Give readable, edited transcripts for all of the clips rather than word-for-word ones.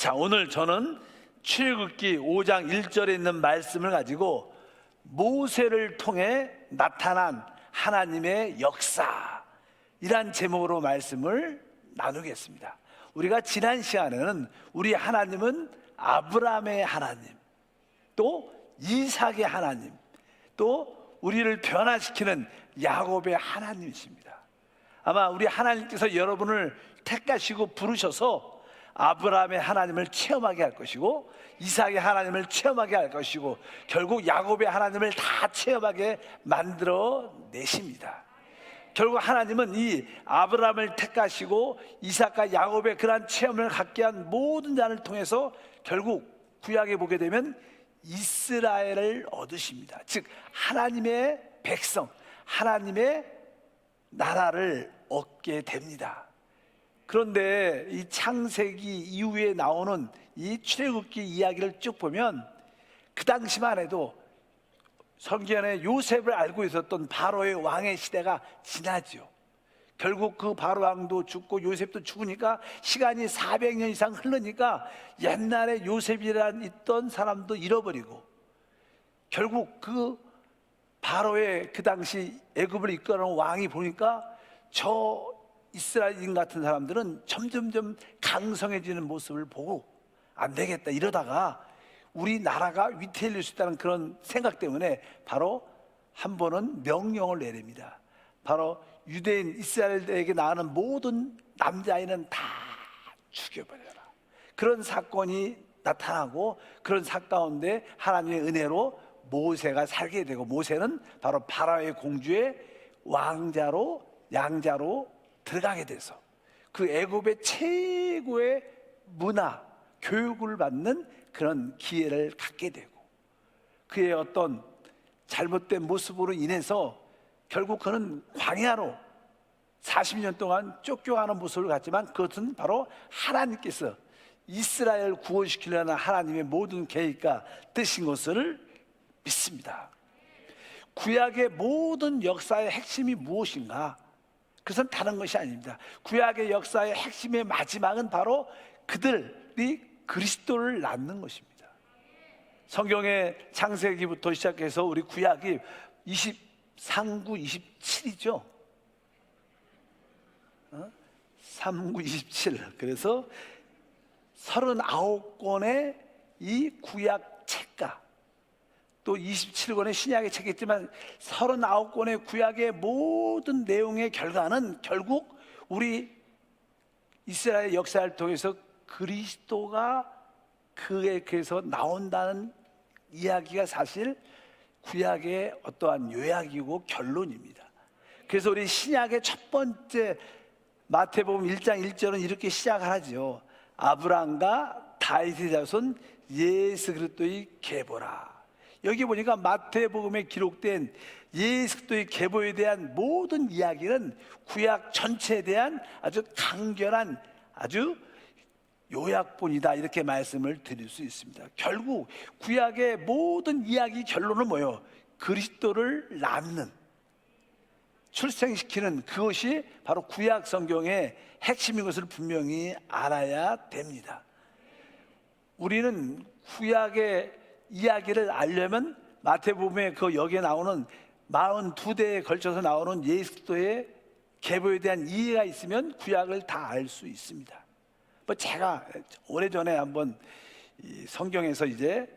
자, 오늘 저는 출애굽기 5장 1절에 있는 말씀을 가지고 모세를 통해 나타난 하나님의 역사, 이란 제목으로 말씀을 나누겠습니다. 우리가 지난 시간에는 우리 하나님은 아브라함의 하나님, 또 이삭의 하나님, 또 우리를 변화시키는 야곱의 하나님이십니다. 아마 우리 하나님께서 여러분을 택하시고 부르셔서 아브라함의 하나님을 체험하게 할 것이고, 이삭의 하나님을 체험하게 할 것이고, 결국 야곱의 하나님을 다 체험하게 만들어 내십니다. 결국 하나님은 이 아브라함을 택하시고 이삭과 야곱의 그러한 체험을 갖게 한 모든 자를 통해서 결국 구약에 보게 되면 이스라엘을 얻으십니다. 즉 하나님의 백성, 하나님의 나라를 얻게 됩니다. 그런데 이 창세기 이후에 나오는 이 출애굽기 이야기를 쭉 보면 그 당시만 해도 성경에 요셉을 알고 있었던 바로의 왕의 시대가 지나죠. 결국 그 바로 왕도 죽고 요셉도 죽으니까 시간이 400년 이상 흐르니까 옛날에 요셉이란 있던 사람도 잃어버리고, 결국 그 바로의 그 당시 애굽을 이끌어온 왕이 보니까 저 이스라엘인 같은 사람들은 점점점 강성해지는 모습을 보고 안 되겠다, 이러다가 우리 나라가 위태해질 수 있다는 그런 생각 때문에 바로 한 번은 명령을 내립니다. 바로 유대인 이스라엘에게 나오는 모든 남자아이는 다 죽여버려라. 그런 사건이 나타나고, 그런 사건 가운데 하나님의 은혜로 모세가 살게 되고, 모세는 바로 바로의 공주의 왕자로, 양자로 들어가게 돼서 그 애굽의 최고의 문화, 교육을 받는 그런 기회를 갖게 되고, 그의 어떤 잘못된 모습으로 인해서 결국 그는 광야로 40년 동안 쫓겨가는 모습을 갖지만, 그것은 바로 하나님께서 이스라엘을 구원시키려는 하나님의 모든 계획과 뜻인 것을 믿습니다. 구약의 모든 역사의 핵심이 무엇인가? 그것은 다른 것이 아닙니다. 구약의 역사의 핵심의 마지막은 바로 그들이 그리스도를 낳는 것입니다. 성경의 창세기부터 시작해서 우리 구약이 23구 27이죠. 3구 27. 그래서 39권의 이 구약 책과 또 27권의 신약의 책이 있지만 39권의 구약의 모든 내용의 결과는 결국 우리 이스라엘 역사를 통해서 그리스도가 그에게서 나온다는 이야기가 사실 구약의 어떠한 요약이고 결론입니다. 그래서 우리 신약의 첫 번째 마태복음 1장 1절은 이렇게 시작하죠. 아브라함과 다윗의 자손 예수 그리스도의 계보라. 여기 보니까 마태복음에 기록된 예수 그리스도의 계보에 대한 모든 이야기는 구약 전체에 대한 아주 간결한, 아주 요약본이다, 이렇게 말씀을 드릴 수 있습니다. 결국 구약의 모든 이야기 결론은 뭐예요? 그리스도를 낳는, 출생시키는 그것이 바로 구약 성경의 핵심인 것을 분명히 알아야 됩니다. 우리는 구약의 이야기를 알려면 마태복음에 그 여기에 나오는 42대에 걸쳐서 나오는 예수 그리스도의 계보에 대한 이해가 있으면 구약을 다 알 수 있습니다. 제가 오래전에 한번 성경에서 이제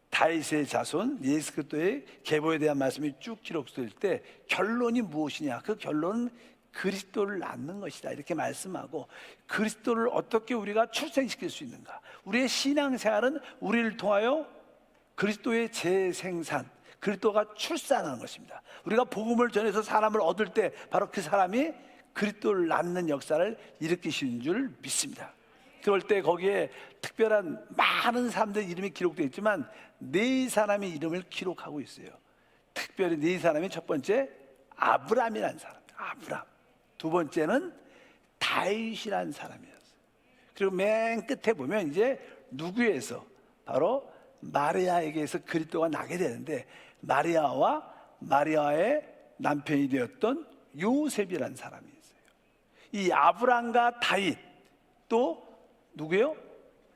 다윗의 자손 예수 그리스도의 계보에 대한 말씀이 쭉 기록될 때 결론이 무엇이냐? 그 결론은 그리스도를 낳는 것이다, 이렇게 말씀하고, 그리스도를 어떻게 우리가 출생시킬 수 있는가? 우리의 신앙생활은 우리를 통하여 그리스도의 재생산, 그리스도가 출산하는 것입니다. 우리가 복음을 전해서 사람을 얻을 때 바로 그 사람이 그리스도를 낳는 역사를 일으키시는 줄 믿습니다. 그럴 때 거기에 특별한 많은 사람들의 이름이 기록되어 있지만 네 사람의 이름을 기록하고 있어요. 특별히 네 사람이, 첫 번째 아브람이라는 사람, 아브람. 두 번째는 다윗이라는 사람이었어요. 그리고 맨 끝에 보면 이제 누구에서, 바로 마리아에게서 그리스도가 나게 되는데, 마리아와 마리아의 남편이 되었던 요셉이라는 사람이 있어요. 이 아브람과 다윗, 또 누구예요?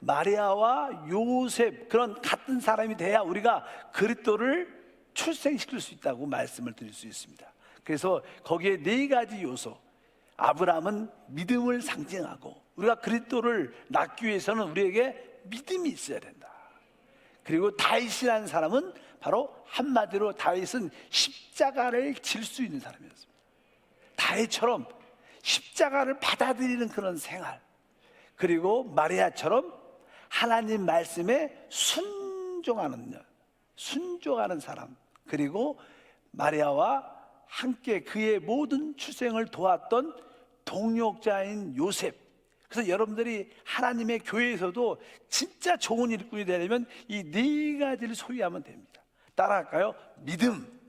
마리아와 요셉 그런 같은 사람이 돼야 우리가 그리스도를 출생시킬 수 있다고 말씀을 드릴 수 있습니다. 그래서 거기에 네 가지 요소, 아브라함은 믿음을 상징하고 우리가 그리스도를 낳기 위해서는 우리에게 믿음이 있어야 된다. 그리고 다윗이라는 사람은 바로 한마디로 다윗은 십자가를 질 수 있는 사람이었습니다. 다윗처럼 십자가를 받아들이는 그런 생활, 그리고 마리아처럼 하나님 말씀에 순종하는 사람, 그리고 마리아와 함께 그의 모든 출생을 도왔던 동역자인 요셉. 그래서 여러분들이 하나님의 교회에서도 진짜 좋은 일꾼이 되려면 이 네 가지를 소유하면 됩니다. 따라할까요? 믿음,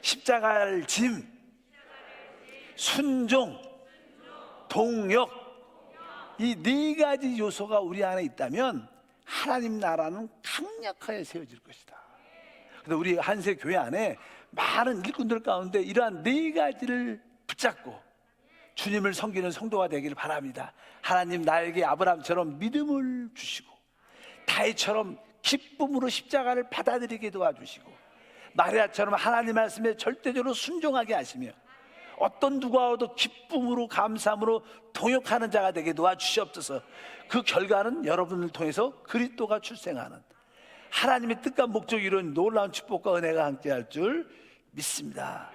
십자가를 짐, 순종, 동역. 이 네 가지 요소가 우리 안에 있다면 하나님 나라는 강력하게 세워질 것이다. 그래서 우리 한세 교회 안에 많은 일꾼들 가운데 이러한 네 가지를 붙잡고 주님을 섬기는 성도가 되기를 바랍니다. 하나님 나에게 아브라함처럼 믿음을 주시고 다윗처럼 기쁨으로 십자가를 받아들이게 도와주시고 마리아처럼 하나님 말씀에 절대적으로 순종하게 하시며 어떤 누가 와도 기쁨으로 감사함으로 동역하는 자가 되게 도와주시옵소서. 그 결과는 여러분을 통해서 그리스도가 출생하는 하나님의 뜻과 목적이 이룬 놀라운 축복과 은혜가 함께할 줄 믿습니다.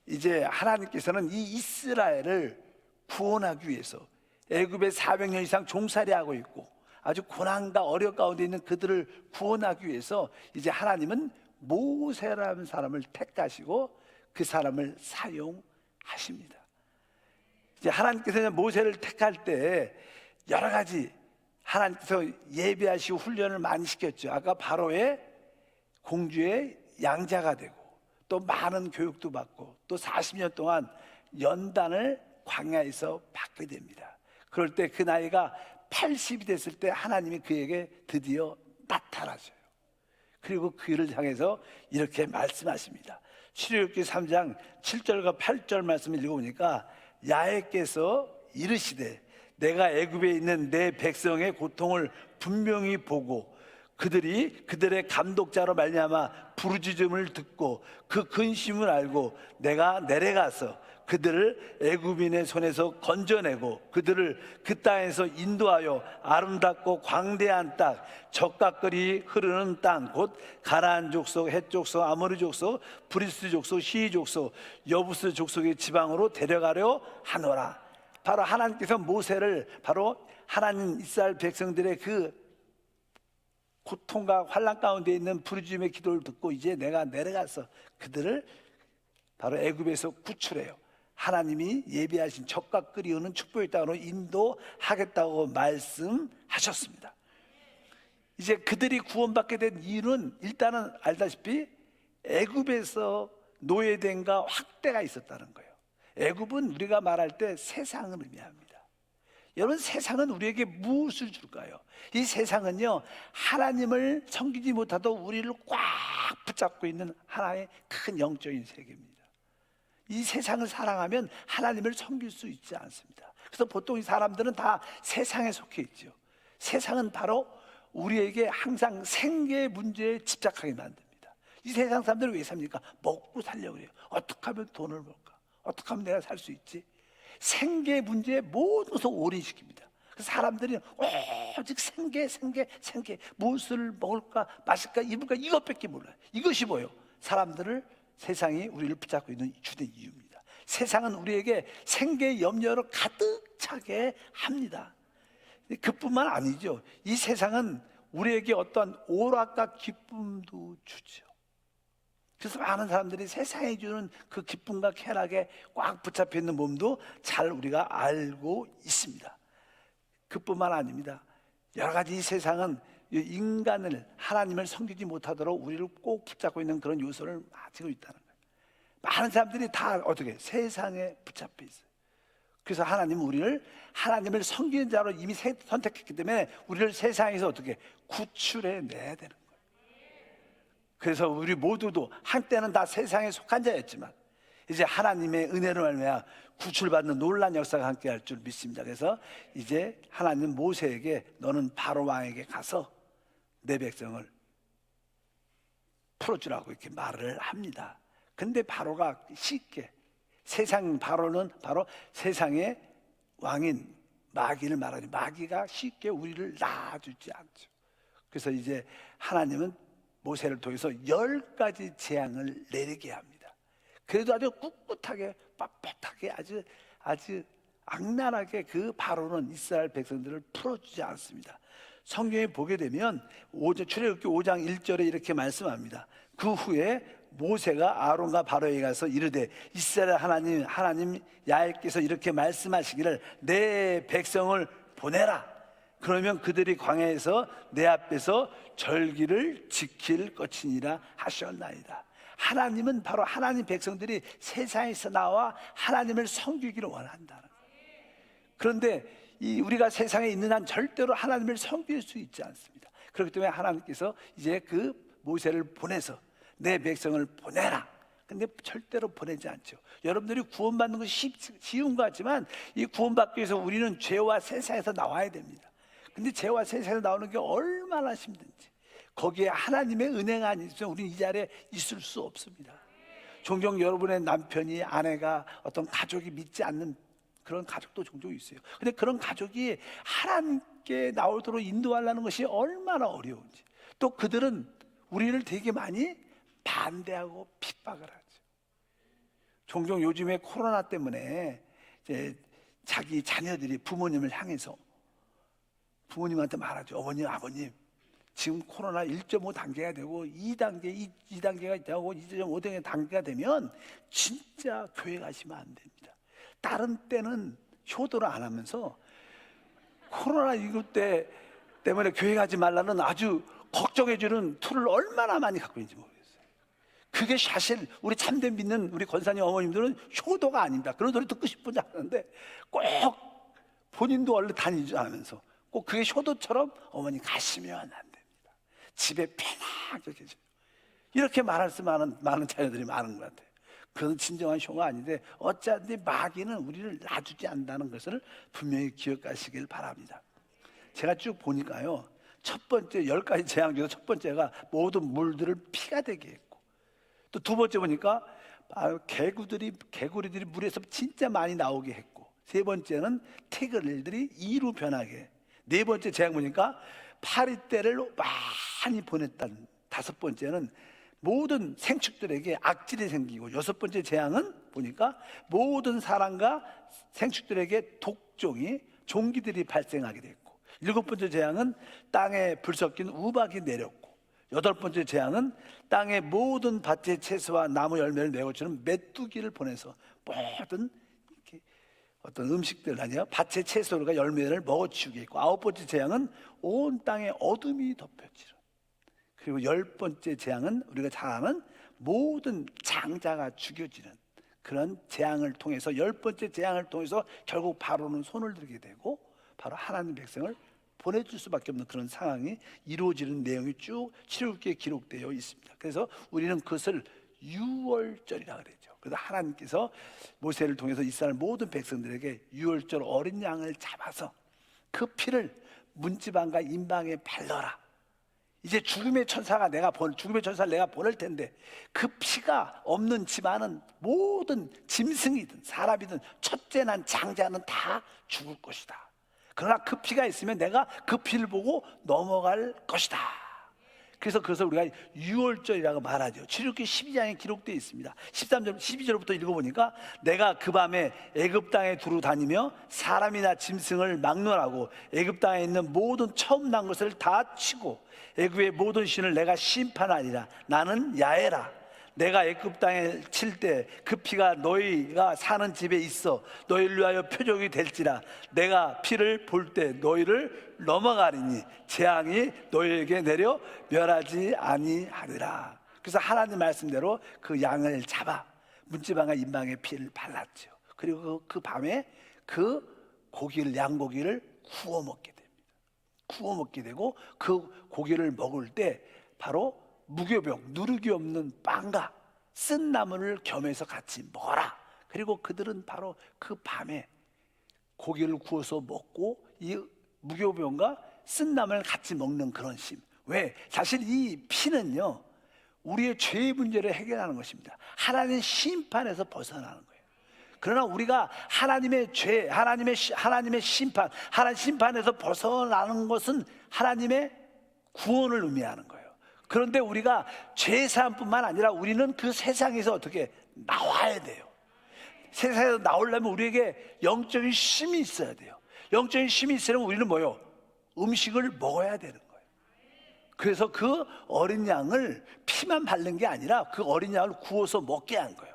이제 하나님께서는 이 이스라엘을 구원하기 위해서 애굽에 400년 이상 종살이하고 있고 아주 고난과 어려 가운데 있는 그들을 구원하기 위해서 이제 하나님은 모세라는 사람을 택하시고 그 사람을 사용하십니다. 이제 하나님께서 모세를 택할 때 여러 가지 하나님께서 예비하시고 훈련을 많이 시켰죠. 아까 바로의 공주의 양자가 되고 또 많은 교육도 받고 또 40년 동안 연단을 광야에서 받게 됩니다. 그럴 때 그 나이가 80이 됐을 때 하나님이 그에게 드디어 나타나셔요. 그리고 그를 향해서 이렇게 말씀하십니다. 출애굽기 3장 7절과 8절 말씀을 읽어보니까 야훼께서 이르시되 내가 애굽에 있는 내 백성의 고통을 분명히 보고 그들이 그들의 감독자로 말미암아 부르짖음을 듣고 그 근심을 알고 내가 내려가서 그들을 애굽인의 손에서 건져내고 그들을 그 땅에서 인도하여 아름답고 광대한 땅 적각거리 흐르는 땅 곧 가나안 족속, 헷 족속, 아모리 족속, 브리스 족속, 시위 족속, 여부스 족속의 지방으로 데려가려 하노라. 바로 하나님께서 모세를 바로 하나님 이스라엘 백성들의 그 고통과 환난 가운데 있는 부르짖음의 기도를 듣고 이제 내가 내려가서 그들을 바로 애굽에서 구출해요. 하나님이 예비하신 적과 끓이우는 축복의 땅으로 인도하겠다고 말씀하셨습니다. 이제 그들이 구원받게 된 이유는 일단은 알다시피 애굽에서 노예됨과 확대가 있었다는 거예요. 애굽은 우리가 말할 때 세상을 의미합니다. 여러분, 세상은 우리에게 무엇을 줄까요? 이 세상은요, 하나님을 섬기지 못하도 우리를 꽉 붙잡고 있는 하나의 큰 영적인 세계입니다. 이 세상을 사랑하면 하나님을 섬길 수 있지 않습니다. 그래서 보통 이 사람들은 다 세상에 속해 있죠. 세상은 바로 우리에게 항상 생계 문제에 집착하게 만듭니다. 이 세상 사람들은 왜 삽니까? 먹고 살려고 해요. 어떻게 하면 돈을 벌까? 어떻게 하면 내가 살 수 있지? 생계 문제에 모든 것을 올인시킵니다. 그래서 사람들이 오직 생계 무엇을 먹을까 마실까 입을까 이것밖에 몰라요. 이것이 뭐예요? 사람들을 세상이 우리를 붙잡고 있는 주된 이유입니다. 세상은 우리에게 생계 염려로 가득 차게 합니다. 그뿐만 아니죠. 이 세상은 우리에게 어떠한 오락과 기쁨도 주죠. 그래서 많은 사람들이 세상에 주는 그 기쁨과 쾌락에 꽉 붙잡혀 있는 몸도 잘 우리가 알고 있습니다. 그뿐만 아닙니다. 여러 가지 이 세상은 인간을 하나님을 섬기지 못하도록 우리를 꼭 붙잡고 있는 그런 요소를 가지고 있다는 거예요. 많은 사람들이 다 어떻게 세상에 붙잡혀 있어요. 그래서 하나님은 우리를 하나님을 섬기는 자로 이미 선택했기 때문에 우리를 세상에서 어떻게 구출해 내야 되는 거예요. 그래서 우리 모두도 한때는 다 세상에 속한 자였지만 이제 하나님의 은혜로 말미암아 구출받는 놀란 역사가 함께할 줄 믿습니다. 그래서 이제 하나님 모세에게 너는 바로 왕에게 가서 내 백성을 풀어주라고 이렇게 말을 합니다. 근데 바로가 쉽게, 바로는 바로 세상의 왕인 마귀를 말하니 마귀가 쉽게 우리를 놔주지 않죠. 그래서 이제 하나님은 모세를 통해서 10가지 재앙을 내리게 합니다. 그래도 아주 꿋꿋하게 빳빳하게 아주 악랄하게 그 바로는 이스라엘 백성들을 풀어주지 않습니다. 성경에 보게 되면 출애굽기 5장 1절에 이렇게 말씀합니다. 그 후에 모세가 아론과 바로에게 가서 이르되 이스라엘 하나님 야훼께서 이렇게 말씀하시기를 내 백성을 보내라. 그러면 그들이 광야에서 내 앞에서 절기를 지킬 것이니라 하셨나이다. 하나님은 바로 하나님 백성들이 세상에서 나와 하나님을 섬기기를 원한다는 거예요. 그런데 우리가 세상에 있는 한 절대로 하나님을 섬길 수 있지 않습니다. 그렇기 때문에 하나님께서 이제 그 모세를 보내서 내 백성을 보내라. 근데 절대로 보내지 않죠. 여러분들이 구원받는 것이 쉬운 것 같지만 이 구원받기 위해서 우리는 죄와 세상에서 나와야 됩니다. 근데 죄와 세상에서 나오는 게 얼마나 힘든지, 거기에 하나님의 은혜가 아니면 우리는 이 자리에 있을 수 없습니다. 종종 여러분의 남편이, 아내가, 어떤 가족이 믿지 않는 그런 가족도 종종 있어요. 근데 그런 가족이 하나님께 나오도록 인도하려는 것이 얼마나 어려운지, 또 그들은 우리를 되게 많이 반대하고 핍박을 하죠. 종종 요즘에 코로나 때문에 이제 자기 자녀들이 부모님을 향해서 부모님한테 말하죠. 어머님, 아버님, 지금 코로나 1.5 단계가 되고 2단계가 있다고 2.5 단계가 되면 진짜 교회 가시면 안 됩니다. 다른 때는 효도를 안 하면서 코로나19 때문에 교회 가지 말라는 아주 걱정해주는 툴을 얼마나 많이 갖고 있는지 모르겠어요. 그게 사실 우리 참된 믿는 우리 권사님 어머님들은 효도가 아닙니다. 그런 소리 듣고 싶은지 않는데 꼭 본인도 원래 다니지 않으면서 꼭 그게 효도처럼 어머니 가시면 안 됩니다. 집에 편하게 계세요. 이렇게 말할 수 많은 자녀들이 많은 것 같아요. 그건 진정한 효가 아닌데 어차피 마귀는 우리를 놔주지 않는다는 것을 분명히 기억하시길 바랍니다. 제가 쭉 보니까요, 첫 번째 10가지 재앙 중에서 첫 번째가 모든 물들을 피가 되게 했고, 또 두 번째 보니까 개구리들이 물에서 진짜 많이 나오게 했고, 세 번째는 태그들이 이로 변하게, 네 번째 재앙 보니까 파리떼를 많이 보냈다는, 다섯 번째는 모든 생축들에게 악질이 생기고, 여섯 번째 재앙은 보니까 모든 사람과 생축들에게 종기들이 발생하게 됐고, 일곱 번째 재앙은 땅에 불 섞인 우박이 내렸고, 여덟 번째 재앙은 땅의 모든 밭의 채소와 나무 열매를 내어주는 메뚜기를 보내서 모든 어떤 음식들 아니야 밭의 채소가 열매를 먹어치우게 했고, 아홉 번째 재앙은 온 땅에 어둠이 덮여지는, 그리고 열 번째 재앙은 우리가 잘 아는 모든 장자가 죽여지는 그런 재앙을 통해서, 열 번째 재앙을 통해서 결국 바로는 손을 들게 되고 바로 하나님 백성을 보내줄 수밖에 없는 그런 상황이 이루어지는 내용이 쭉 출애굽기에 기록되어 있습니다. 그래서 우리는 그것을 유월절이라고 그러죠. 그래서 하나님께서 모세를 통해서 이스라엘 모든 백성들에게 유월절 어린 양을 잡아서 그 피를 문지방과 임방에 발라라. 이제 죽음의 천사를 내가 보낼 텐데 그 피가 없는 집안은 모든 짐승이든 사람이든 첫째 난 장자는 다 죽을 것이다. 그러나 그 피가 있으면 내가 그 피를 보고 넘어갈 것이다. 그래서 우리가 유월절이라고 말하죠. 출애굽기 12장에 기록되어 있습니다. 13절, 12절부터 읽어보니까 내가 그 밤에 애굽 땅에 두루 다니며 사람이나 짐승을 막론하고 애굽 땅에 있는 모든 처음 난 것을 다 치고 애굽의 모든 신을 내가 심판하리라. 나는 야훼라. 내가 애굽 땅에 칠 때 그 피가 너희가 사는 집에 있어 너희를 위하여 표적이 될지라. 내가 피를 볼 때 너희를 넘어가리니 재앙이 너희에게 내려 멸하지 아니하리라. 그래서 하나님 말씀대로 그 양을 잡아 문지방과 임방에 피를 발랐죠. 그리고 그 밤에 그 양고기를 구워 먹게 됩니다. 구워 먹게 되고 그 고기를 먹을 때 바로 무교병, 누룩이 없는 빵과 쓴 나물을 겸해서 같이 먹어라. 그리고 그들은 바로 그 밤에 고기를 구워서 먹고 이 무교병과 쓴나물 같이 먹는 그런 심. 왜? 사실 이 피는요, 우리의 죄의 문제를 해결하는 것입니다. 하나님의 심판에서 벗어나는 거예요. 그러나 우리가 하나님의 죄, 하나님의 심판, 하나님 심판에서 벗어나는 것은 하나님의 구원을 의미하는 거예요. 그런데 우리가 죄 사함뿐만 아니라 우리는 그 세상에서 어떻게 나와야 돼요. 세상에서 나오려면 우리에게 영적인 힘이 있어야 돼요. 영적인 힘이 있으려면 우리는 뭐요? 음식을 먹어야 되는 거예요. 그래서 그 어린 양을 피만 바른 게 아니라 그 어린 양을 구워서 먹게 한 거예요.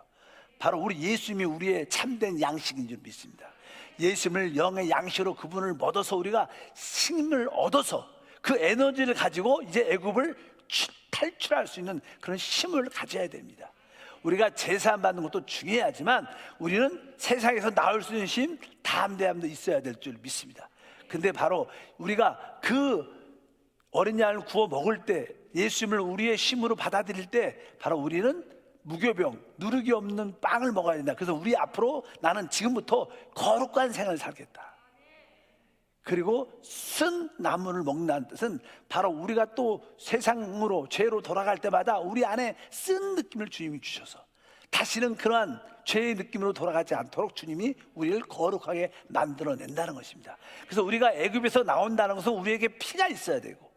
바로 우리 예수님이 우리의 참된 양식인 줄 믿습니다. 예수님을 영의 양식으로 그분을 얻어서 우리가 힘을 얻어서 그 에너지를 가지고 이제 애굽을 탈출할 수 있는 그런 힘을 가져야 됩니다. 우리가 제사함 받는 것도 중요하지만 우리는 세상에서 나올 수 있는 힘, 담대함도 있어야 될 줄 믿습니다. 근데 바로 우리가 그 어린 양을 구워 먹을 때, 예수님을 우리의 힘으로 받아들일 때 바로 우리는 무교병, 누룩이 없는 빵을 먹어야 된다. 그래서 우리 앞으로 나는 지금부터 거룩한 생활을 살겠다. 그리고 쓴 나물을 먹는다는 뜻은 바로 우리가 또 세상으로 죄로 돌아갈 때마다 우리 안에 쓴 느낌을 주님이 주셔서 다시는 그러한 죄의 느낌으로 돌아가지 않도록 주님이 우리를 거룩하게 만들어낸다는 것입니다. 그래서 우리가 애굽에서 나온다는 것은 우리에게 피가 있어야 되고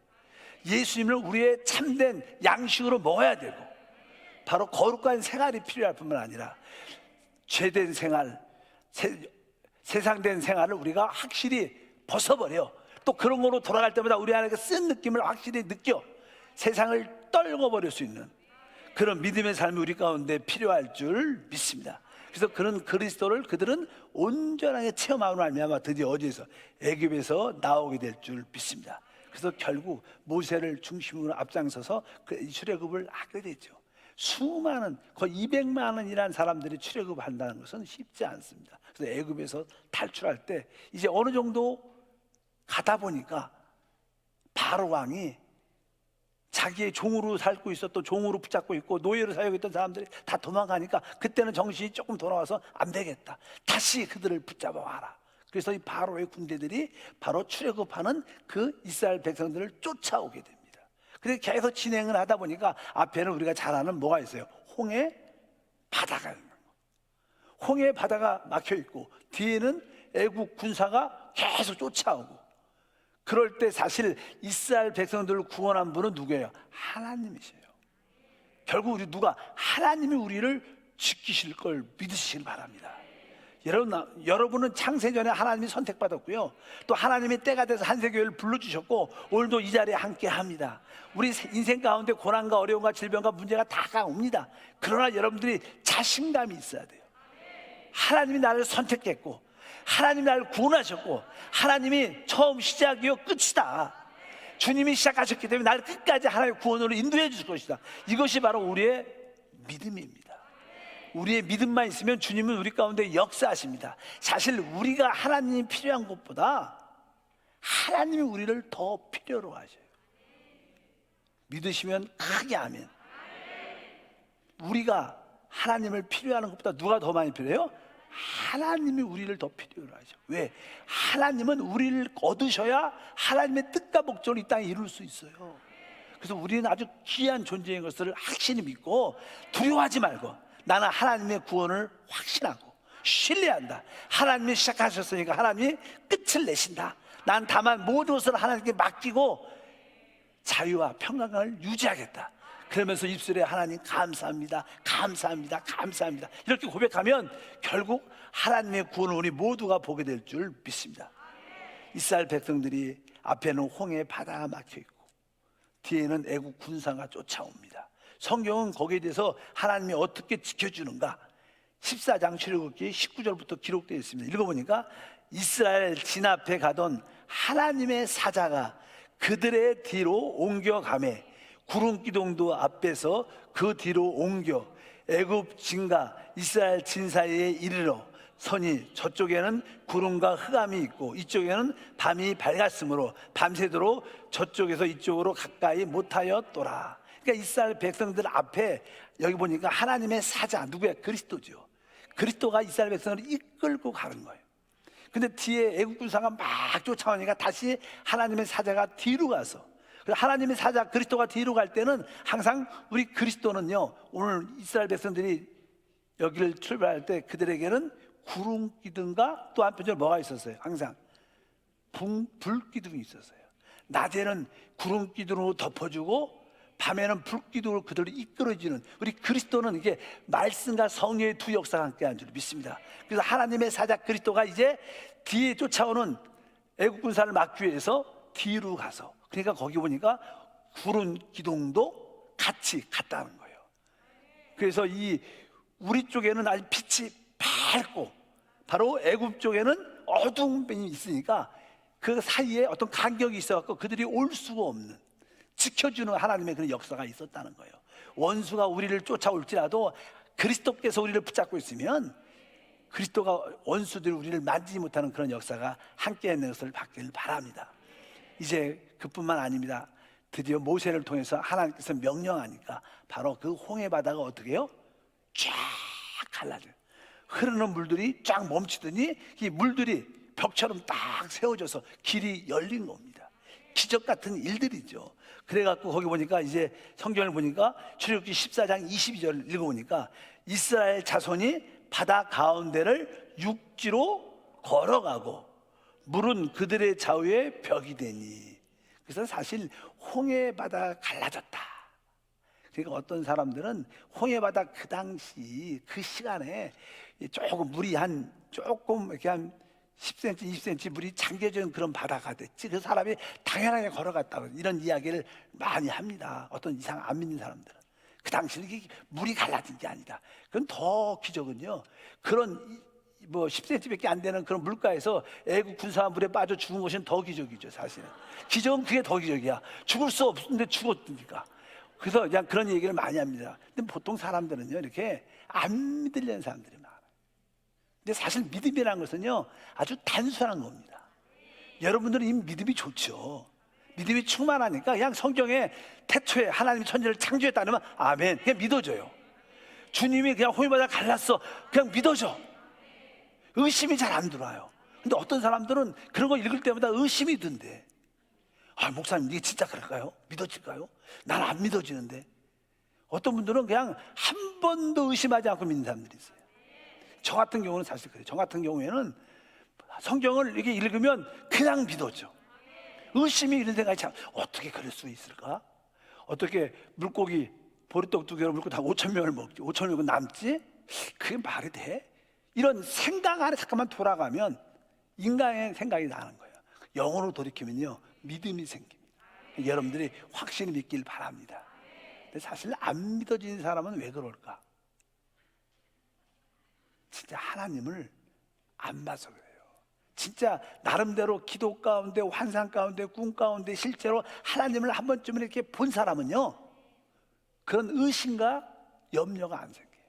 예수님을 우리의 참된 양식으로 먹어야 되고 바로 거룩한 생활이 필요할 뿐만 아니라 죄된 생활, 세상된 생활을 우리가 확실히 벗어버려. 또 그런 거로 돌아갈 때마다 우리 안에 쓴 느낌을 확실히 느껴 세상을 떨궈버릴 수 있는 그런 믿음의 삶이 우리 가운데 필요할 줄 믿습니다. 그래서 그런 그리스도를 그들은 온전하게 체험함으로 말미암아 드디어 어디에서 애굽에서 나오게 될 줄 믿습니다. 그래서 결국 모세를 중심으로 앞장서서 그 출애굽을 하게 되죠. 수많은 거의 200만 원이라는 사람들이 출애굽을 한다는 것은 쉽지 않습니다. 그래서 애굽에서 탈출할 때 이제 어느 정도 가다 보니까 바로 왕이 자기의 종으로 살고 있었던 종으로 붙잡고 있고 노예로 사용했던 사람들이 다 도망가니까 그때는 정신이 조금 돌아와서 안 되겠다. 다시 그들을 붙잡아 와라. 그래서 이 바로의 군대들이 바로 출애굽하는 그 이스라엘 백성들을 쫓아오게 됩니다. 그래서 계속 진행을 하다 보니까 앞에는 우리가 잘 아는 뭐가 있어요? 홍해 바다가 있는 거. 홍해 바다가 막혀 있고 뒤에는 애국 군사가 계속 쫓아오고 그럴 때 사실 이스라엘 백성들을 구원한 분은 누구예요? 하나님이세요. 결국 우리 누가 하나님이 우리를 지키실 걸 믿으시길 바랍니다. 여러분은 창세전에 하나님이 선택받았고요. 또 하나님의 때가 돼서 한세교회를 불러주셨고 오늘도 이 자리에 함께 합니다. 우리 인생 가운데 고난과 어려움과 질병과 문제가 다가옵니다. 그러나 여러분들이 자신감이 있어야 돼요. 하나님이 나를 선택했고 하나님이 나를 구원하셨고 하나님이 처음 시작이요 끝이다. 주님이 시작하셨기 때문에 나를 끝까지 하나님의 구원으로 인도해 주실 것이다. 이것이 바로 우리의 믿음입니다. 우리의 믿음만 있으면 주님은 우리 가운데 역사하십니다. 사실 우리가 하나님이 필요한 것보다 하나님이 우리를 더 필요로 하셔요. 믿으시면 크게 아멘. 우리가 하나님을 필요하는 것보다 누가 더 많이 필요해요? 하나님이 우리를 더 필요로 하죠. 왜? 하나님은 우리를 얻으셔야 하나님의 뜻과 목적을 이 땅에 이룰 수 있어요. 그래서 우리는 아주 귀한 존재인 것을 확실히 믿고 두려워하지 말고 나는 하나님의 구원을 확신하고 신뢰한다. 하나님이 시작하셨으니까 하나님이 끝을 내신다. 난 다만 모든 것을 하나님께 맡기고 자유와 평강을 유지하겠다. 그러면서 입술에 하나님 감사합니다, 감사합니다, 감사합니다 이렇게 고백하면 결국 하나님의 구원을 우리 모두가 보게 될 줄 믿습니다. 이스라엘 백성들이 앞에는 홍해 바다가 막혀있고 뒤에는 애국 군사가 쫓아옵니다. 성경은 거기에 대해서 하나님이 어떻게 지켜주는가 14장 출애굽기 19절부터 기록되어 있습니다. 읽어보니까 이스라엘 진 앞에 가던 하나님의 사자가 그들의 뒤로 옮겨가매 구름 기둥도 앞에서 그 뒤로 옮겨 애굽 진과 이스라엘 진 사이에 이르러 서니 저쪽에는 구름과 흑암이 있고 이쪽에는 밤이 밝았으므로 밤새도록 저쪽에서 이쪽으로 가까이 못하였더라. 그러니까 이스라엘 백성들 앞에 여기 보니까 하나님의 사자 누구야? 그리스도죠. 그리스도가 이스라엘 백성을 이끌고 가는 거예요. 근데 뒤에 애국 군사가 막 쫓아오니까 다시 하나님의 사자가 뒤로 가서, 하나님의 사자 그리스도가 뒤로 갈 때는 항상 우리 그리스도는요, 오늘 이스라엘 백성들이 여기를 출발할 때 그들에게는 구름 기둥과 또 한편으로 뭐가 있었어요? 항상 불 기둥이 있었어요. 낮에는 구름 기둥으로 덮어주고 밤에는 불 기둥으로 그들을 이끌어주는, 우리 그리스도는 이게 말씀과 성령의 두 역사가 함께한 줄 믿습니다. 그래서 하나님의 사자 그리스도가 이제 뒤에 쫓아오는 애국 군사를 막기 위해서 뒤로 가서, 그러니까 거기 보니까 구름 기둥도 같이 갔다는 거예요. 그래서 이 우리 쪽에는 아주 빛이 밝고 바로 애굽 쪽에는 어두운 면이 있으니까 그 사이에 어떤 간격이 있어갖고 그들이 올 수가 없는, 지켜주는 하나님의 그런 역사가 있었다는 거예요. 원수가 우리를 쫓아올지라도 그리스도께서 우리를 붙잡고 있으면 그리스도가 원수들이 우리를 만지지 못하는 그런 역사가 함께 있는 것을 받기를 바랍니다. 이제 그뿐만 아닙니다. 드디어 모세를 통해서 하나님께서 명령하니까 바로 그 홍해 바다가 어떻게 해요? 쫙 갈라져요. 흐르는 물들이 쫙 멈추더니 이 물들이 벽처럼 딱 세워져서 길이 열린 겁니다. 기적 같은 일들이죠. 그래갖고 거기 보니까 이제 성경을 보니까 출애굽기 14장 22절 읽어보니까 이스라엘 자손이 바다 가운데를 육지로 걸어가고 물은 그들의 좌우에 벽이 되니, 그래서 사실 홍해 바다가 갈라졌다. 그러니까 어떤 사람들은 홍해 바다 그 당시 그 시간에 조금 물이 한 조금 이렇게 한 10cm, 20cm 물이 잠겨진 그런 바다가 됐지, 그 사람이 당연하게 걸어갔다고 이런 이야기를 많이 합니다. 어떤 이상 안 믿는 사람들은 그 당시는 이게 물이 갈라진 게 아니다. 그건 더 기적은요, 그런 뭐 10cm밖에 안 되는 그런 물가에서 애국 군사 물에 빠져 죽은 것은 더 기적이죠. 사실은 기적은 그게 더 기적이야. 죽을 수 없는데 죽었으니까. 그래서 그냥 그런 얘기를 많이 합니다. 근데 보통 사람들은요, 이렇게 안 믿으려는 사람들이 많아요. 근데 사실 믿음이라는 것은요, 아주 단순한 겁니다. 여러분들은 이미 믿음이 좋죠. 믿음이 충만하니까 그냥 성경에 태초에 하나님이 천지를 창조했다면 아멘, 그냥 믿어져요. 주님이 그냥 홍해바다 갈랐어, 그냥 믿어져. 의심이 잘 안 들어와요. 근데 어떤 사람들은 그런 거 읽을 때마다 의심이 든대. 아, 목사님 이게 진짜 그럴까요? 믿어질까요? 난 안 믿어지는데. 어떤 분들은 그냥 한 번도 의심하지 않고 믿는 사람들이 있어요. 저 같은 경우는 사실 그래요. 저 같은 경우에는 성경을 이렇게 읽으면 그냥 믿어져. 의심이 이런 생각이 참, 어떻게 그럴 수 있을까? 어떻게 물고기 보리떡 2개로 물고기 다 5,000명을 먹지, 5,000명은 남지? 그게 말이 돼? 이런 생각 안에 잠깐만 돌아가면 인간의 생각이 나는 거예요. 영으로 돌이키면요, 믿음이 생깁니다. 여러분들이 확실히 믿길 바랍니다. 근데 사실 안 믿어지는 사람은 왜 그럴까? 진짜 하나님을 안 봐서 그래요. 진짜 나름대로 기도 가운데, 환상 가운데, 꿈 가운데 실제로 하나님을 한 번쯤은 이렇게 본 사람은요, 그런 의심과 염려가 안 생겨요.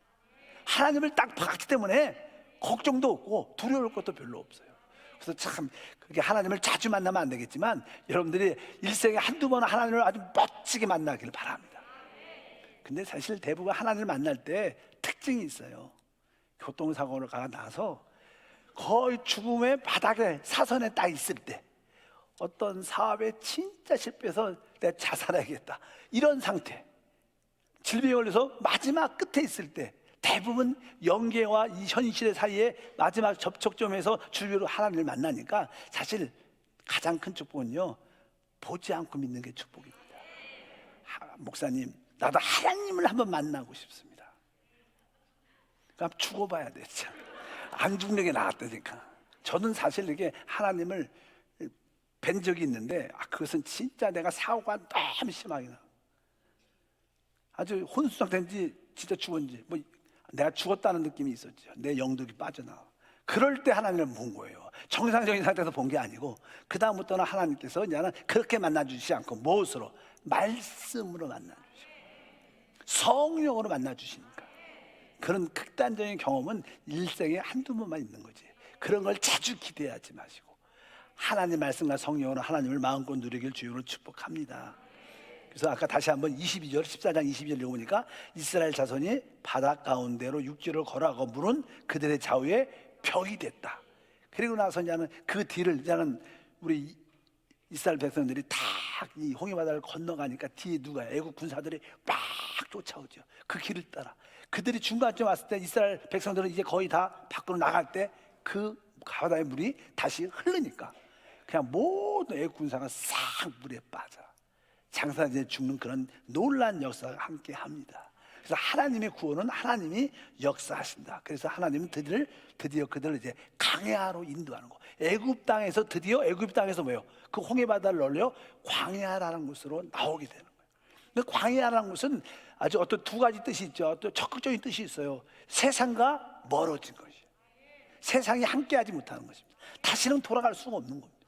하나님을 딱 봤기 때문에 걱정도 없고 두려울 것도 별로 없어요. 그래서 참 그렇게 하나님을 자주 만나면 안 되겠지만 여러분들이 일생에 한두 번 하나님을 아주 멋지게 만나기를 바랍니다. 근데 사실 대부분 하나님을 만날 때 특징이 있어요. 교통사고를 가고 나서 거의 죽음의 바닥에 사선에 딱 있을 때, 어떤 사업에 진짜 실패해서 내가 자살해야겠다 이런 상태, 질병에 걸려서 마지막 끝에 있을 때 대부분 영계와 이 현실의 사이에 마지막 접촉점에서 주변으로 하나님을 만나니까 사실 가장 큰 축복은요, 보지 않고 믿는 게 축복입니다. 목사님, 나도 하나님을 한번 만나고 싶습니다. 그럼 죽어봐야 돼. 참. 안 죽는 게 나았다니까. 저는 사실 이게 하나님을 뵌 적이 있는데 그것은 진짜 내가 사고가 너무 심하게 나. 아주 혼수상태인지 진짜 죽었는지, 뭐 내가 죽었다는 느낌이 있었죠. 내 영들이 빠져나와. 그럴 때 하나님을 본 거예요. 정상적인 상태에서 본 게 아니고 그 다음부터는 하나님께서 이제는 그렇게 만나주시지 않고 무엇으로? 말씀으로 만나주시고 성령으로 만나주시니까. 그런 극단적인 경험은 일생에 한두 번만 있는 거지. 그런 걸 자주 기대하지 마시고 하나님 말씀과 성령으로 하나님을 마음껏 누리길 주님으로 축복합니다. 그래서 아까 다시 한번 22절 14장 22절 읽어보니까 이스라엘 자손이 바다 가운데로 육지를 걸어가고 물은 그들의 좌우에 벽이 됐다. 그리고 나서 이제는 그 뒤를 이제는 우리 이스라엘 백성들이 다 이 홍해바다를 건너가니까 뒤에 누가 애국 군사들이 막 쫓아오죠. 그 길을 따라 그들이 중간쯤 왔을 때 이스라엘 백성들은 이제 거의 다 밖으로 나갈 때 그 바다의 물이 다시 흐르니까 그냥 모든 애국 군사가 싹 물에 빠져 장사제 죽는 그런 놀라운 역사가 함께 합니다. 그래서 하나님의 구원은 하나님이 역사하신다. 그래서 하나님은 드디어 그들을 이제 광야로 인도하는 거. 애굽 땅에서 드디어 애굽 땅에서 뭐예요? 그 홍해 바다를 넘려 광야라는 곳으로 나오게 되는 거예요. 근데 광야라는 곳은 아주 어떤 두 가지 뜻이 있죠. 또 적극적인 뜻이 있어요. 세상과 멀어진 것이에요. 세상이 함께하지 못하는 것입니다. 다시는 돌아갈 수가 없는 겁니다.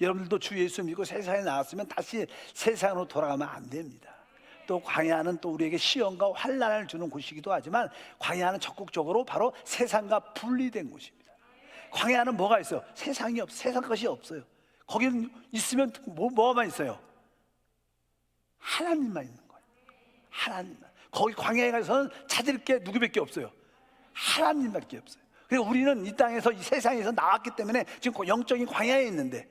여러분들도 주 예수 믿고 세상에 나왔으면 다시 세상으로 돌아가면 안 됩니다. 또 광야는 또 우리에게 시험과 환난을 주는 곳이기도 하지만 광야는 적극적으로 바로 세상과 분리된 곳입니다. 광야는 뭐가 있어요? 세상이 세상 것이 없어요. 거기는 있으면 뭐만 있어요? 하나님만 있는 거예요. 하나님만. 거기 광야에 가서는 찾을 게 누구밖에 없어요? 하나님밖에 없어요. 그리고 우리는 이 땅에서 이 세상에서 나왔기 때문에 지금 영적인 광야에 있는데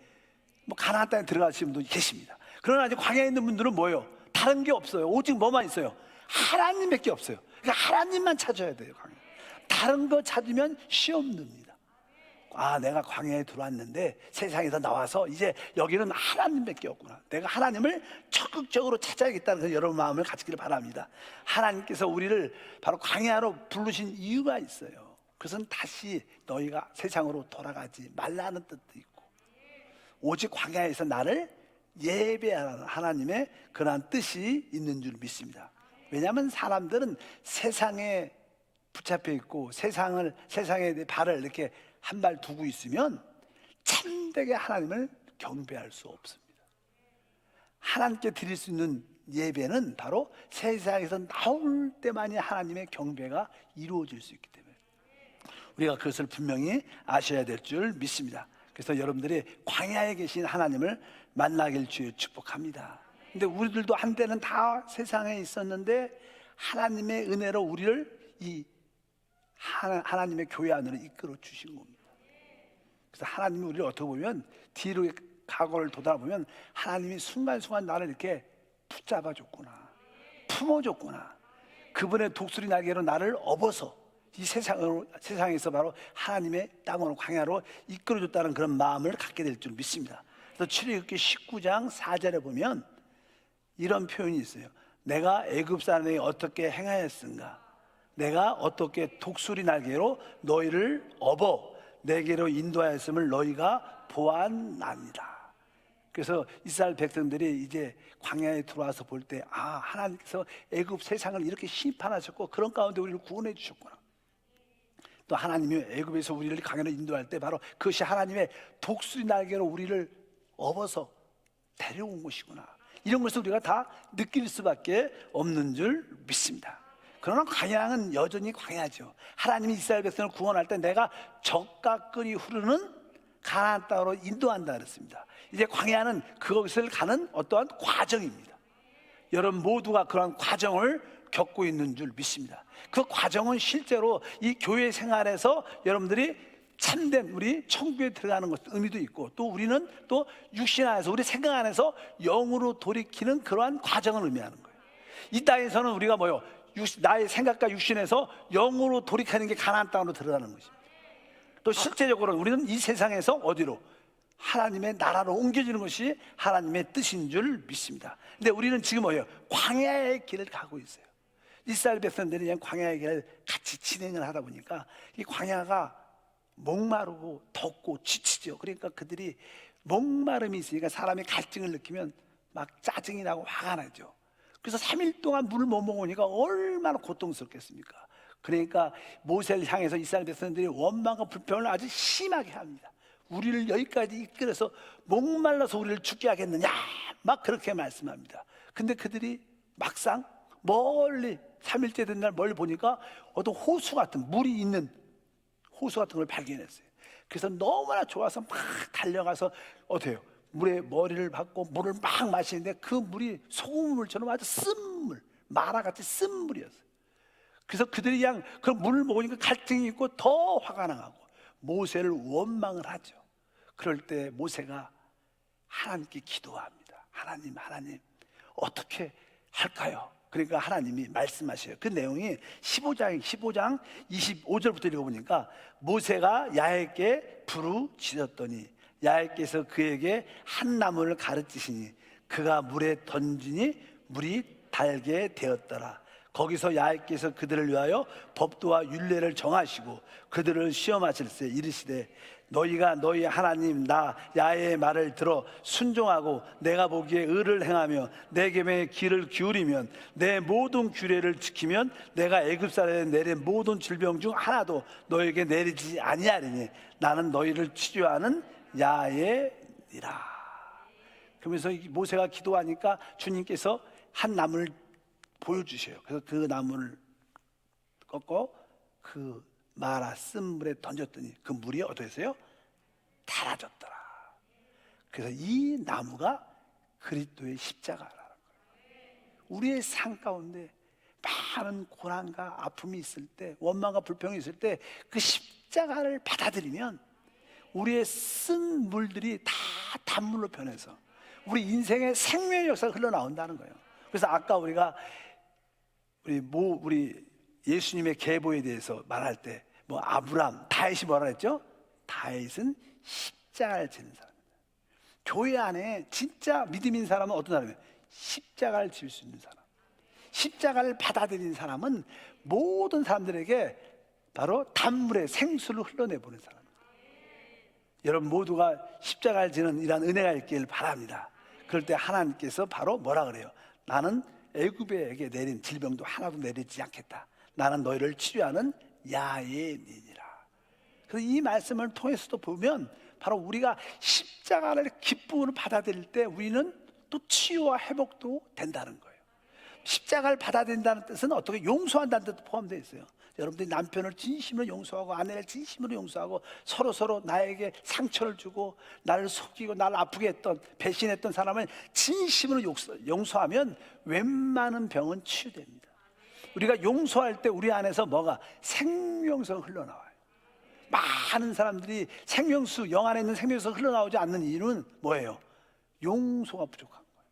뭐 가나안 땅에 들어가시는 분도 계십니다. 그러나 이제 광야에 있는 분들은 뭐예요? 다른 게 없어요. 오직 뭐만 있어요? 하나님밖에 없어요. 그러니까 하나님만 찾아야 돼요. 광야. 다른 거 찾으면 시험 듭니다. 아, 내가 광야에 들어왔는데 세상에서 나와서 이제 여기는 하나님밖에 없구나. 내가 하나님을 적극적으로 찾아야겠다는 그 여러분 마음을 가지기를 바랍니다. 하나님께서 우리를 바로 광야로 부르신 이유가 있어요. 그것은 다시 너희가 세상으로 돌아가지 말라는 뜻도 있고 오직 광야에서 나를 예배하는 하나님의 그러한 뜻이 있는 줄 믿습니다. 왜냐하면 사람들은 세상에 붙잡혀 있고 세상에 발을 이렇게 한 발 두고 있으면 참되게 하나님을 경배할 수 없습니다. 하나님께 드릴 수 있는 예배는 바로 세상에서 나올 때만이 하나님의 경배가 이루어질 수 있기 때문에 우리가 그것을 분명히 아셔야 될 줄 믿습니다. 그래서 여러분들이 광야에 계신 하나님을 만나길 주여 축복합니다. 근데 우리들도 한때는 다 세상에 있었는데 하나님의 은혜로 우리를 이 하나님의 교회 안으로 이끌어 주신 겁니다. 그래서 하나님이 우리를 어떻게 보면 뒤로 과거를 돌아보면 하나님이 순간순간 나를 이렇게 붙잡아 줬구나, 품어줬구나. 그분의 독수리 날개로 나를 업어서 이 세상에서 바로 하나님의 땅으로 광야로 이끌어줬다는 그런 마음을 갖게 될 줄 믿습니다. 그래서 출애굽기 19장 4절에 보면 이런 표현이 있어요. 내가 애굽 사람에게 어떻게 행하였은가? 내가 어떻게 독수리 날개로 너희를 업어 내게로 인도하였음을 너희가 보았나니라. 그래서 이스라엘 백성들이 이제 광야에 들어와서 볼 때 아, 하나님께서 애굽 세상을 이렇게 심판하셨고 그런 가운데 우리를 구원해 주셨구나. 또 하나님이 애굽에서 우리를 광야로 인도할 때 바로 그것이 하나님의 독수리 날개로 우리를 업어서 데려온 것이구나. 이런 것을 우리가 다 느낄 수밖에 없는 줄 믿습니다. 그러나 광야는 여전히 광야죠. 하나님이 이스라엘 백성을 구원할 때 내가 적과 끓이 흐르는 가나안 땅으로 인도한다 그랬습니다. 이제 광야는 그것을 가는 어떠한 과정입니다. 여러분 모두가 그런 과정을 겪고 있는 줄 믿습니다. 그 과정은 실제로 이 교회 생활에서 여러분들이 참된 우리 천국에 들어가는 것 의미도 있고 또 우리는 또 육신 안에서 우리 생각 안에서 영으로 돌이키는 그러한 과정을 의미하는 거예요. 이 땅에서는 우리가 뭐요? 나의 생각과 육신에서 영으로 돌이키는 게 가나안 땅으로 들어가는 것입니다. 또 실제적으로 우리는 이 세상에서 어디로? 하나님의 나라로 옮겨지는 것이 하나님의 뜻인 줄 믿습니다. 근데 우리는 지금 뭐예요? 광야의 길을 가고 있어요. 이스라엘 백성들이 그냥 광야의 길을 같이 진행을 하다 보니까 이 광야가 목마르고 덥고 지치죠. 그러니까 그들이 목마름이 있으니까 사람이 갈증을 느끼면 막 짜증이 나고 화가 나죠. 그래서 3일 동안 물을 못 먹으니까 얼마나 고통스럽겠습니까? 그러니까 모세를 향해서 이스라엘 백성들이 원망과 불평을 아주 심하게 합니다. 우리를 여기까지 이끌어서 목말라서 우리를 죽게 하겠느냐 막 그렇게 말씀합니다. 근데 그들이 막상 멀리 3일째 된 날 멀리 보니까 어떤 호수 같은 물이 있는 호수 같은 걸 발견했어요. 그래서 너무나 좋아서 막 달려가서 어때요? 물에 머리를 박고 물을 막 마시는데 그 물이 소금물처럼 아주 쓴물, 마라같이 쓴 물이었어요. 그래서 그들이 그냥 그 물을 먹으니까 갈등이 있고 더 화가 나고 모세를 원망을 하죠. 그럴 때 모세가 하나님께 기도합니다. 하나님 어떻게 할까요? 그러니까 하나님이 말씀하셔요. 그 내용이 15장 25절부터 읽어보니까 모세가 야훼께 부르짖었더니 야훼께서 그에게 한 나무를 가르치시니 그가 물에 던지니 물이 달게 되었더라. 거기서 야훼께서 그들을 위하여 법도와 율례를 정하시고 그들을 시험하실세 이르시되 너희가 너희 하나님 나 야훼의 말을 들어 순종하고 내가 보기에 의를 행하며 내 계명에 귀를 기울이면 내 모든 규례를 지키면 내가 애굽 사람에 내린 모든 질병 중 하나도 너에게 내리지 아니하리니 나는 너희를 치료하는 야훼니라. 그러면서 모세가 기도하니까 주님께서 한 나무를 보여주셔요. 그래서 그 나무를 꺾고 그 마라 쓴 물에 던졌더니 그 물이 어떠했어요? 달아졌더라. 그래서 이 나무가 그리스도의 십자가라는 거예요. 우리의 삶 가운데 많은 고난과 아픔이 있을 때, 원망과 불평이 있을 때 그 십자가를 받아들이면 우리의 쓴 물들이 다 단물로 변해서 우리 인생의 생명의 역사가 흘러나온다는 거예요. 그래서 아까 우리가 우리 예수님의 계보에 대해서 말할 때 뭐 아브람, 다윗이 뭐라 했죠? 다윗은 십자가를 지는 사람입니다. 교회 안에 진짜 믿음 있는 사람은 어떤 사람이에요? 십자가를 질 수 있는 사람. 십자가를 받아들인 사람은 모든 사람들에게 바로 단물의 생수를 흘러내보는 사람입니다. 여러분 모두가 십자가를 지는 이런 은혜가 있길 바랍니다. 그럴 때 하나님께서 바로 뭐라 그래요? 나는 애굽에게 내린 질병도 하나도 내리지 않겠다. 나는 너희를 치료하는 야훼니라. 그래서 이 말씀을 통해서도 보면 바로 우리가 십자가를 기쁨으로 받아들일 때 우리는 또 치유와 회복도 된다는 거예요. 십자가를 받아들인다는 뜻은 어떻게 용서한다는 뜻도 포함되어 있어요. 여러분들이 남편을 진심으로 용서하고 아내를 진심으로 용서하고 서로 나에게 상처를 주고 나를 속이고 나를 아프게 했던 배신했던 사람을 진심으로 용서하면 웬만한 병은 치유됩니다. 우리가 용서할 때 우리 안에서 뭐가 생명수가 흘러나와요. 많은 사람들이 생명수, 영 안에 있는 생명수가 흘러나오지 않는 이유는 뭐예요? 용서가 부족한 거예요.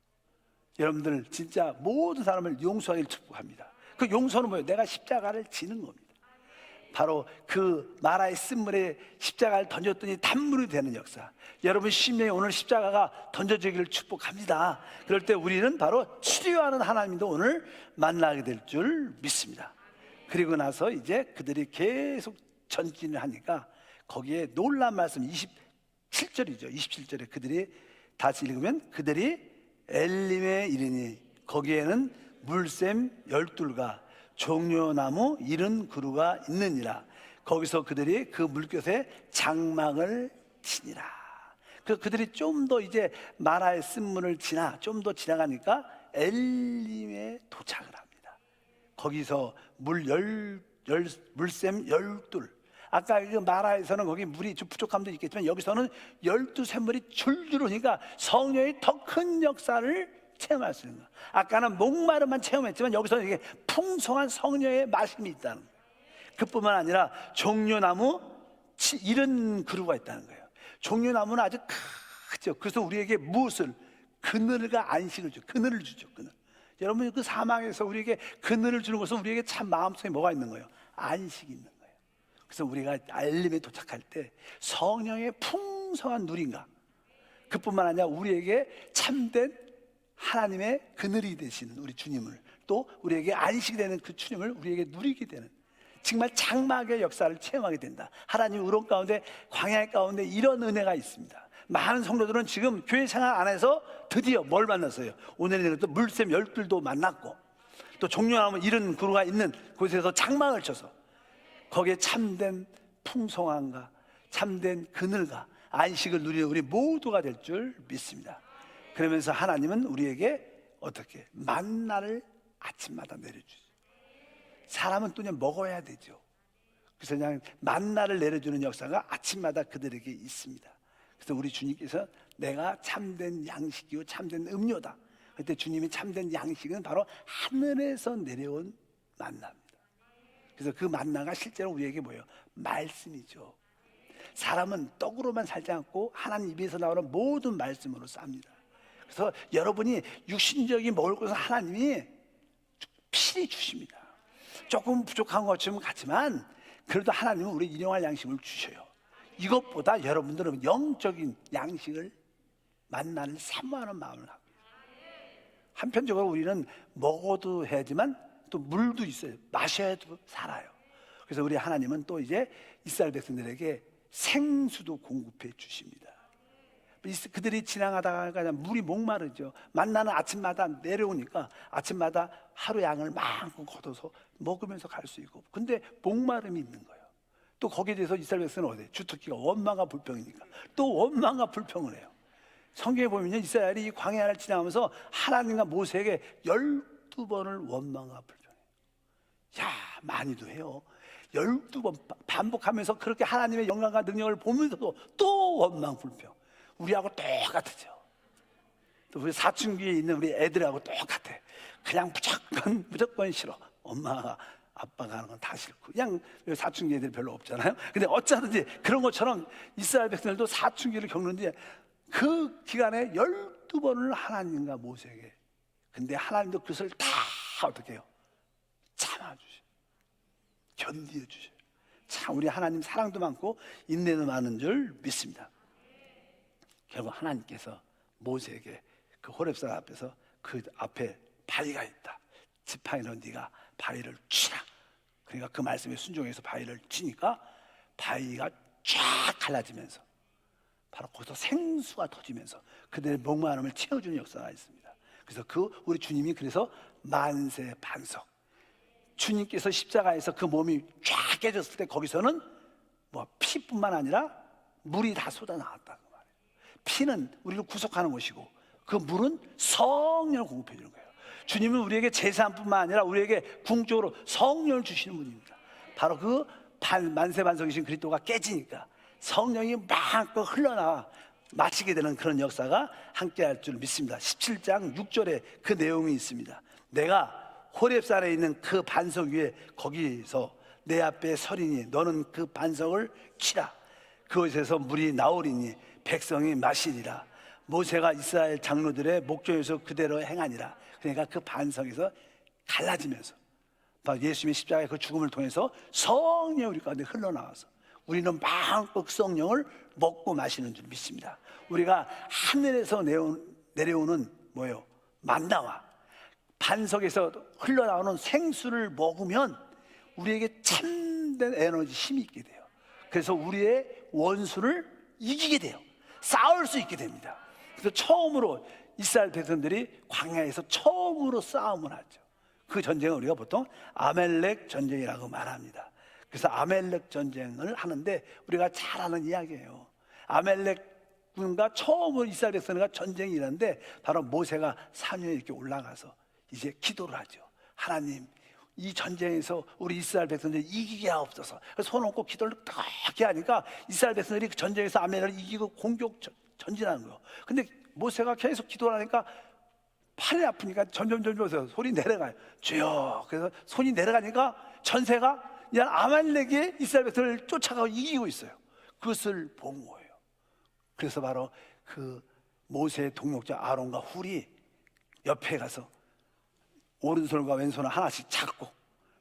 여러분들 진짜 모든 사람을 용서하기를 축복합니다. 그 용서는 뭐예요? 내가 십자가를 지는 겁니다. 바로 그 마라의 쓴물에 십자가를 던졌더니 단물이 되는 역사. 여러분 심령에 오늘 십자가가 던져지기를 축복합니다. 그럴 때 우리는 바로 치료하는 하나님도 오늘 만나게 될 줄 믿습니다. 그리고 나서 이제 그들이 계속 전진을 하니까 거기에 놀라운 말씀 27절이죠. 27절에 그들이 다시 읽으면 그들이 엘림에 이르니 거기에는 물샘 12가 종려나무 70그루가 있느니라. 거기서 그들이 그 물곁에 장막을 치니라. 그들이 좀 더 이제 마라의 쓴물을 좀 더 지나가니까 엘림에 도착을 합니다. 거기서 물샘 12. 아까 그 마라에서는 거기 물이 좀 부족함도 있겠지만 여기서는 12샘물이 줄줄 흐르니까 성령의 더 큰 역사를 체험할 수 있는 거예요. 아까는 목마름만 체험했지만 여기서는 이게 풍성한 성령의 마심이 있다는 거예요. 그뿐만 아니라 종려나무 70그루가 있다는 거예요. 종려나무는 아주 크죠. 그래서 우리에게 무엇을? 그늘과 안식을 줘. 그늘을 주죠. 그늘. 여러분 그 사막에서 우리에게 그늘을 주는 것은 우리에게 참 마음속에 뭐가 있는 거예요? 안식이 있는 거예요. 그래서 우리가 엘림에 도착할 때 성령의 풍성한 누린감, 그뿐만 아니라 우리에게 참된 하나님의 그늘이 되시는 우리 주님을, 또 우리에게 안식이 되는 그 주님을 우리에게 누리게 되는 정말 장막의 역사를 체험하게 된다. 하나님 우론 가운데, 광야 가운데 이런 은혜가 있습니다. 많은 성도들은 지금 교회 생활 안에서 드디어 뭘 만났어요? 오늘은 또 물샘 12도 만났고 또 종려나무 70그루가 있는 곳에서 장막을 쳐서 거기에 참된 풍성함과 참된 그늘과 안식을 누리는 우리 모두가 될 줄 믿습니다. 그러면서 하나님은 우리에게 어떻게 만나를 아침마다 내려주죠. 사람은 또 그냥 먹어야 되죠. 그래서 그냥 만나를 내려주는 역사가 아침마다 그들에게 있습니다. 그래서 우리 주님께서 내가 참된 양식이요 참된 음료다. 그때 주님이 참된 양식은 바로 하늘에서 내려온 만나입니다. 그래서 그 만나가 실제로 우리에게 뭐예요? 말씀이죠. 사람은 떡으로만 살지 않고 하나님 입에서 나오는 모든 말씀으로 삽니다. 그래서 여러분이 육신적인 먹을 것은 하나님이 필히 주십니다. 조금 부족한 것처럼 같지만 그래도 하나님은 우리 일용할 양식을 주셔요. 이것보다 여러분들은 영적인 양식을 만나는 사모하는 마음을 갖고 있어요. 한편적으로 우리는 먹어도 해야지만 또 물도 있어요. 마셔야도 살아요. 그래서 우리 하나님은 또 이제 이스라엘 백성들에게 생수도 공급해 주십니다. 그들이 지나가다가 그냥 물이 목마르죠. 만나는 아침마다 내려오니까 아침마다 하루 양을 마음껏 걷어서 먹으면서 갈 수 있고, 근데 목마름이 있는 거예요. 또 거기에 대해서 이스라엘 백성은 어디? 주특기가 원망과 불평이니까 또 원망과 불평을 해요. 성경에 보면요, 이스라엘이 이 광야를 지나가면서 하나님과 모세에게 12번을 원망과 불평해요. 야, 많이도 해요. 12번 반복하면서 그렇게 하나님의 영광과 능력을 보면서도 또 원망 불평. 우리하고 똑같죠. 또 우리 사춘기에 있는 우리 애들하고 똑같아. 그냥 무조건 싫어. 엄마가 아빠가 하는 건 다 싫고. 그냥 사춘기 애들이 별로 없잖아요. 근데 어쩌든지 그런 것처럼 이스라엘 백성들도 사춘기를 겪는데 그 기간에 12번을 하나님과 모세에게, 근데 하나님도 그것을 다 어떻게 해요? 참아주셔, 견디어주셔. 참 우리 하나님 사랑도 많고 인내도 많은 줄 믿습니다. 결국 하나님께서 모세에게 그 호렙산 앞에서 그 앞에 바위가 있다. 지팡이로 네가 바위를 치라. 그러니까 그 말씀에 순종해서 바위를 치니까 바위가 쫙 갈라지면서 바로 거기서 생수가 터지면서 그들의 목마름을 채워주는 역사가 있습니다. 그래서 우리 주님이 그래서 만세 반석, 주님께서 십자가에서 그 몸이 쫙 깨졌을 때 거기서는 뭐 피뿐만 아니라 물이 다 쏟아 나왔다. 피는 우리를 구속하는 것이고 그 물은 성령을 공급해 주는 거예요. 주님은 우리에게 제사뿐만 아니라 우리에게 궁극적으로 성령을 주시는 분입니다. 바로 그 만세반석이신 그리스도가 깨지니까 성령이 마음껏 흘러나와 마치게 되는 그런 역사가 함께할 줄 믿습니다. 17장 6절에 그 내용이 있습니다. 내가 호렙산에 있는 그 반석 위에 거기서 내 앞에 서리니 너는 그 반석을 치라. 그곳에서 물이 나오리니 백성이 마시리라. 모세가 이스라엘 장로들의 목전에서 그대로 행하니라. 그러니까 그 반석에서 갈라지면서 예수님의 십자가의 그 죽음을 통해서 성령이 우리 가운데 흘러나와서 우리는 마음껏 성령을 먹고 마시는 줄 믿습니다. 우리가 하늘에서 내려오는 뭐예요? 만나와 반석에서 흘러나오는 생수를 먹으면 우리에게 참된 에너지, 힘이 있게 돼요. 그래서 우리의 원수를 이기게 돼요. 싸울 수 있게 됩니다. 그래서 처음으로 이스라엘 백성들이 광야에서 처음으로 싸움을 하죠. 그 전쟁을 우리가 보통 아멜렉 전쟁이라고 말합니다. 그래서 아멜렉 전쟁을 하는데 우리가 잘 아는 이야기예요. 아멜렉 군과 처음으로 이스라엘 백성과 전쟁이 일어났는데 바로 모세가 산에 이렇게 올라가서 이제 기도를 하죠. 하나님, 이 전쟁에서 우리 이스라엘 백성들이 이기게 하옵소서. 손 얹고 기도를 그렇게 하니까 이스라엘 백성들이 그 전쟁에서 아멜렉을 이기고 공격 전진하는 거예요. 근데 모세가 계속 기도를 하니까 팔이 아프니까 점점 손이 내려가요. 주여. 그래서 손이 내려가니까 전세가 그냥 아말렉이 이스라엘 백성을 쫓아가고 이기고 있어요. 그것을 본 거예요. 그래서 바로 그 모세의 동역자 아론과 훌이 옆에 가서 오른손과 왼손을 하나씩 잡고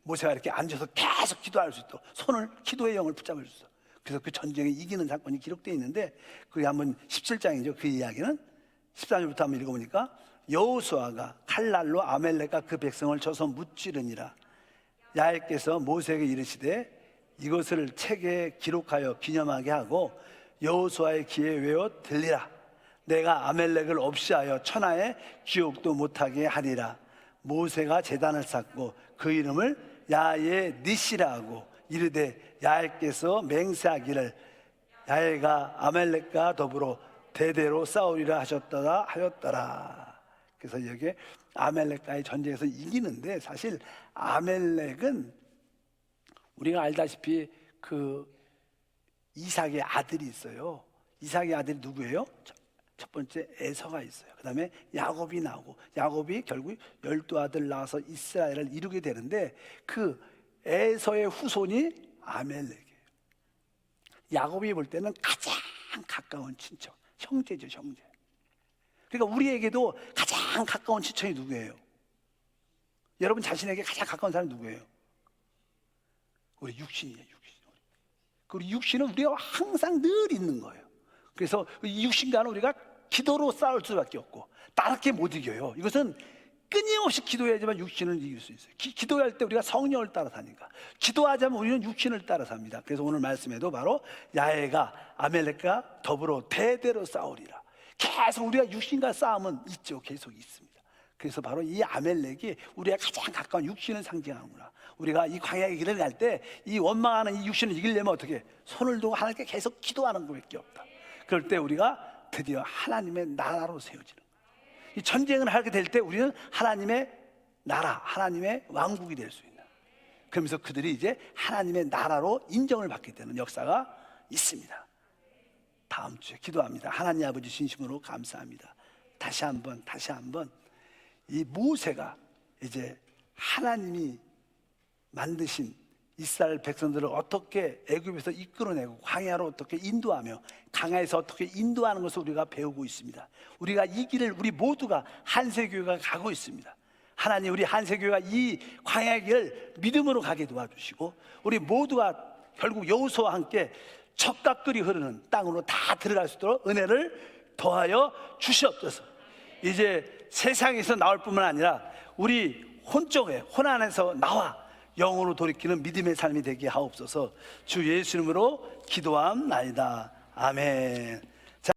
모세가 이렇게 앉아서 계속 기도할 수 있도록 손을, 기도의 영을 붙잡을 수 있어요. 그래서 그 전쟁에 이기는 사건이 기록되어 있는데 그게 한번 17장이죠. 그 이야기는 13절부터 한번 읽어보니까 여호수아가 칼날로 아멜렉과 그 백성을 쳐서 무찌르니라. 야훼께서 모세에게 이르시되 이것을 책에 기록하여 기념하게 하고 여호수아의 귀에 외워 들리라. 내가 아멜렉을 없이하여 천하에 기억도 못하게 하리라. 모세가 제단을 쌓고 그 이름을 야훼 니시라 하고 이르되 야훼께서 맹세하기를 야훼가 아멜렉과 더불어 대대로 싸우리라 하였더라. 그래서 여기에 아멜렉과의 전쟁에서 이기는데 사실 아멜렉은 우리가 알다시피 그 이삭의 아들이 있어요. 이삭의 아들이 누구예요? 첫 번째 에서가 있어요. 그 다음에 야곱이 나오고, 야곱이 결국 12아들 낳아서 이스라엘을 이루게 되는데 그 에서의 후손이 아멜렉이에요. 야곱이 볼 때는 가장 가까운 친척, 형제죠, 형제. 그러니까 우리에게도 가장 가까운 친척이 누구예요? 여러분 자신에게 가장 가까운 사람이 누구예요? 우리 육신이에요, 육신. 그리고 육신은 우리가 항상 늘 있는 거예요. 그래서 이 육신과는 우리가 기도로 싸울 수밖에 없고 다르게 못 이겨요. 이것은 끊임없이 기도해야지만 육신을 이길 수 있어요. 기도할 때 우리가 성령을 따라 사니까. 기도하자면 우리는 육신을 따라 삽니다. 그래서 오늘 말씀에도 바로 야훼가 아멜렉과 더불어 대대로 싸우리라. 계속 우리가 육신과 싸움은 있죠. 계속 있습니다. 그래서 바로 이 아멜렉이 우리가 가장 가까운 육신을 상징하는구나. 우리가 이 광야의 길을 갈 때 이 원망하는 이 육신을 이기려면 어떻게? 손을 두고 하나님께 계속 기도하는 것밖에 없다. 그럴 때 우리가 드디어 하나님의 나라로 세워지는 거예요. 이 전쟁을 하게 될 때 우리는 하나님의 나라, 하나님의 왕국이 될 수 있는, 그러면서 그들이 이제 하나님의 나라로 인정을 받게 되는 역사가 있습니다. 다음 주에 기도합니다. 하나님 아버지 진심으로 감사합니다. 다시 한번 이 모세가 이제 하나님이 만드신 이스라엘 백성들을 어떻게 애굽에서 이끌어내고 광야로 어떻게 인도하며 강야에서 어떻게 인도하는 것을 우리가 배우고 있습니다. 우리가 이 길을 우리 모두가 한세교회가 가고 있습니다. 하나님, 우리 한세교회가 이 광야의 길을 믿음으로 가게 도와주시고 우리 모두가 결국 여호수아와 함께 척각끓이 흐르는 땅으로 다 들어갈 수 있도록 은혜를 더하여 주시옵소서. 이제 세상에서 나올 뿐만 아니라 우리 혼 안에서 나와 영으로 돌이키는 믿음의 삶이 되게 하옵소서. 주 예수 이름으로 기도함나이다. 아멘.